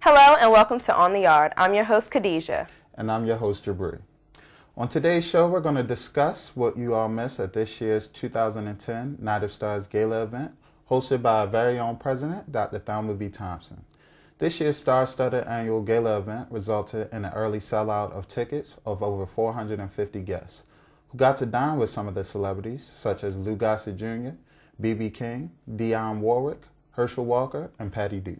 Hello and welcome to On the Yard. I'm your host, Khadijah. And I'm your host, Jabri. On today's show, we're going to discuss what you all missed at this year's 2010 Night of Stars Gala event, hosted by our very own president, Dr. Thelma B. Thompson. This year's star-studded annual gala event resulted in an early sellout of tickets of over 450 guests, who got to dine with some of the celebrities, such as Gossett Jr., B.B. King, Dionne Warwick, Herschel Walker, and Patty Duke.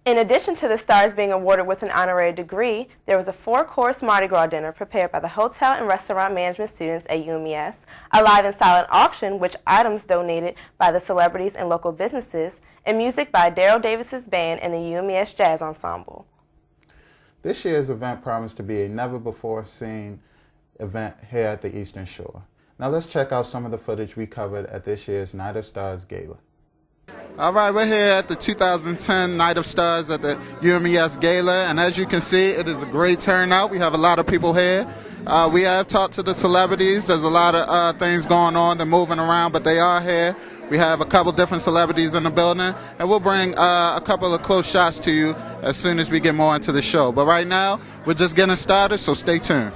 In addition to the stars being awarded with an honorary degree, there was a 4-course Mardi Gras dinner prepared by the hotel and restaurant management students at UMES, a live and silent auction which items donated by the celebrities and local businesses, and music by Daryl Davis's band and the UMES Jazz Ensemble. This year's event promised to be a never-before-seen event here at the Eastern Shore. Now let's check out some of the footage we covered at this year's Night of Stars Gala. All right, we're here at the 2010 Night of Stars at the UMES Gala, and as you can see, it is a great turnout. We have a lot of people here. We have talked to the celebrities. There's a lot of things going on. They're moving around, but they are here. We have a couple different celebrities in the building, and we'll bring a couple of close shots to you as soon as we get more into the show. But right now, we're just getting started, so stay tuned.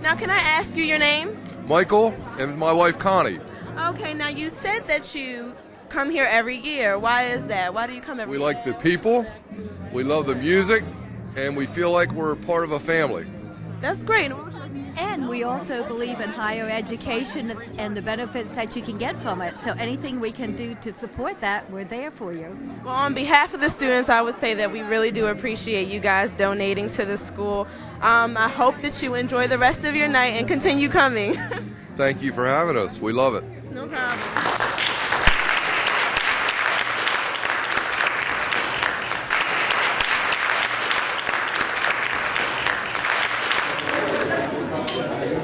Now, can I ask you your name? Michael, and my wife Connie. Okay, now you said that you come here every year. Why is that? Why do you come every year? We like the people, we love the music, and we feel like we're part of a family. That's great. And we also believe in higher education and the benefits that you can get from it. So anything we can do to support that, we're there for you. Well, on behalf of the students, I would say that we really do appreciate you guys donating to the school. I hope that you enjoy the rest of your night and continue coming. Thank you for having us. We love it. No problem.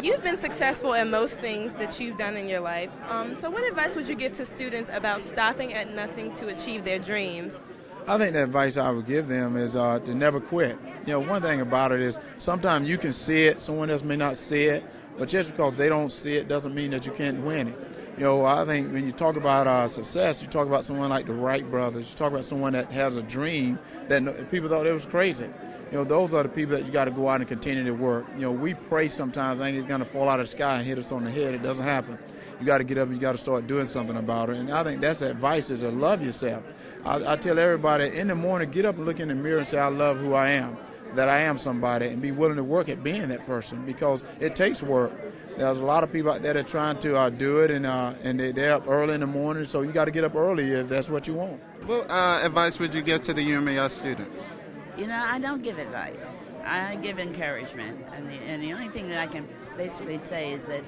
You've been successful in most things that you've done in your life. So what advice would you give to students about stopping at nothing to achieve their dreams? I think the advice I would give them is to never quit. You know, one thing about it is sometimes you can see it, someone else may not see it, but just because they don't see it doesn't mean that you can't win it. You know, I think when you talk about success, you talk about someone like the Wright brothers, you talk about someone that has a dream that people thought it was crazy. You know, those are the people that you got to go out and continue to work. You know, we pray sometimes, think it's going to fall out of the sky and hit us on the head. It doesn't happen. You got to get up and you got to start doing something about it. And I think that's the advice is to love yourself. I tell everybody in the morning, get up and look in the mirror and say, I love who I am, that I am somebody, and be willing to work at being that person because it takes work. There's a lot of people out there that are trying to do it, and they're up early in the morning, so you got to get up early if that's what you want. What advice would you give to the UMES students? You know, I don't give advice. I give encouragement. And the only thing that I can basically say is that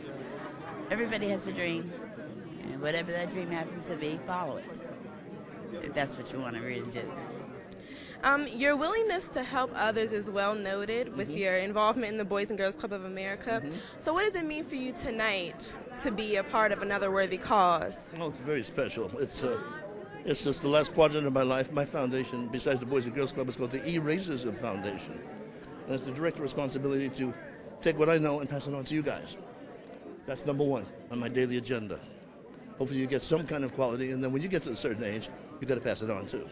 everybody has a dream. And whatever that dream happens to be, follow it. If that's what you want to really do. Your willingness to help others is well noted with your involvement in the Boys and Girls Club of America. So what does it mean for you tonight to be a part of another worthy cause? Oh, it's very special. It's just the last quadrant of my life. My foundation, besides the Boys and Girls Club, is called the E-Racism Foundation. And it's the direct responsibility to take what I know and pass it on to you guys. That's number one on my daily agenda. Hopefully you get some kind of quality, and then when you get to a certain age, you got to pass it on too.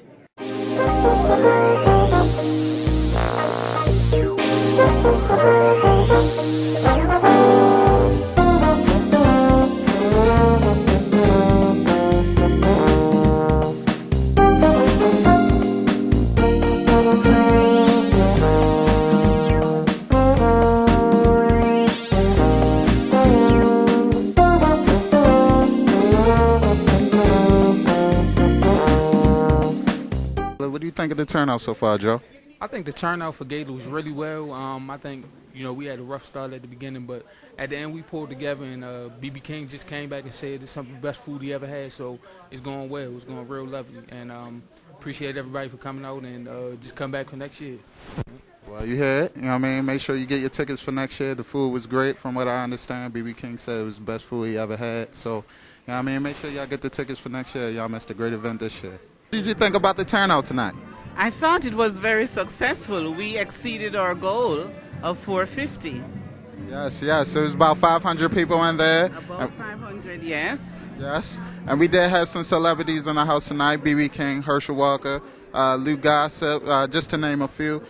What do you think of the turnout so far, Joe? I think the turnout for Gala was really well. I think, we had a rough start at the beginning, but at the end we pulled together, and B.B. King just came back and said it's some of the best food he ever had, so it's going well. It's going real lovely, and appreciate everybody for coming out, and just come back for next year. Well, you hear it. You know what I mean? Make sure you get your tickets for next year. The food was great from what I understand. B.B. King said it was the best food he ever had, so, you know what I mean? Make sure y'all get the tickets for next year. Y'all missed a great event this year. What did you think about the turnout tonight? I thought it was very successful. We exceeded our goal of 450. Yes. It was about 500 people in there. About 500, yes. Yes, and we did have some celebrities in the house tonight. B.B. King, Herschel Walker, Lou Gossett, just to name a few.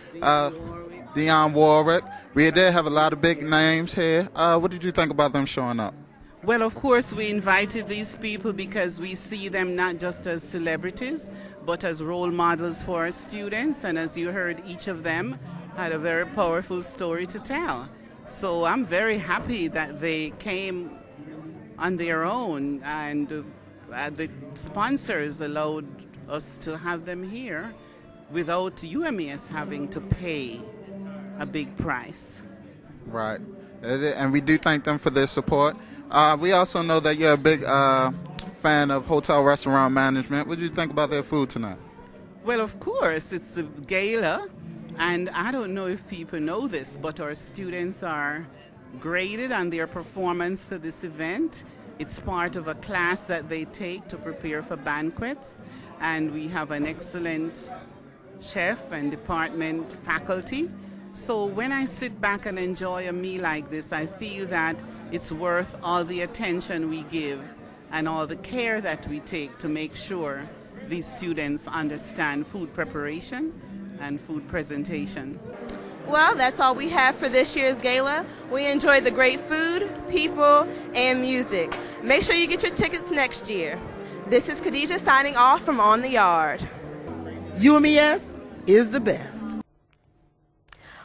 Dionne Warwick. We did have a lot of big names here. What did you think about them showing up? Well, of course, we invited these people because we see them not just as celebrities, but as role models for our students. And as you heard, each of them had a very powerful story to tell. So I'm very happy that they came on their own, and the sponsors allowed us to have them here without UMES having to pay a big price. Right, and we do thank them for their support. We also know that you're a big fan of hotel restaurant management. What did you think about their food tonight? Well, of course, it's the gala, and I don't know if people know this, but our students are graded on their performance for this event. It's part of a class that they take to prepare for banquets, and we have an excellent chef and department faculty. So when I sit back and enjoy a meal like this, I feel that it's worth all the attention we give and all the care that we take to make sure these students understand food preparation and food presentation. Well, that's all we have for this year's gala. We enjoyed the great food, people, and music. Make sure you get your tickets next year. This is Khadijah signing off from On the Yard. UMES is the best.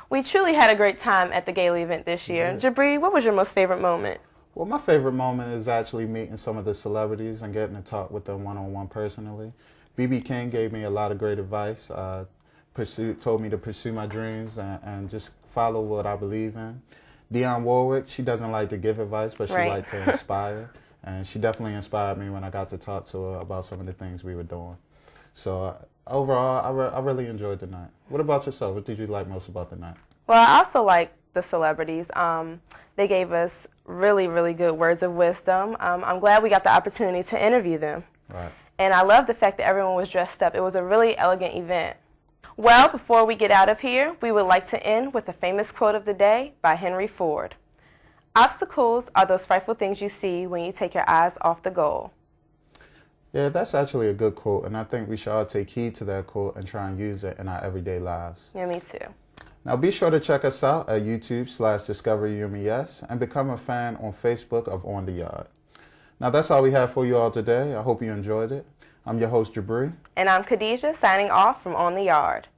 We truly had a great time at the gala event this year. Jabri, what was your most favorite moment? Well, my favorite moment is actually meeting some of the celebrities and getting to talk with them one-on-one personally. B.B. King gave me a lot of great advice. Told me to pursue my dreams and just follow what I believe in. Dionne Warwick, she doesn't like to give advice, but she liked to inspire. And she definitely inspired me when I got to talk to her about some of the things we were doing. So overall, I really enjoyed the night. What about yourself? What did you like most about the night? Well, I also liked the celebrities. They gave us really, really good words of wisdom. I'm glad we got the opportunity to interview them. Right. And I love the fact that everyone was dressed up. It was a really elegant event. Well, before we get out of here, we would like to end with a famous quote of the day by Henry Ford. Obstacles are those frightful things you see when you take your eyes off the goal. Yeah, that's actually a good quote, and I think we should all take heed to that quote and try and use it in our everyday lives. Yeah, me too. Now be sure to check us out at YouTube/DiscoveryUMES and become a fan on Facebook of On the Yard. Now that's all we have for you all today. I hope you enjoyed it. I'm your host, Jabri. And I'm Khadijah, signing off from On the Yard.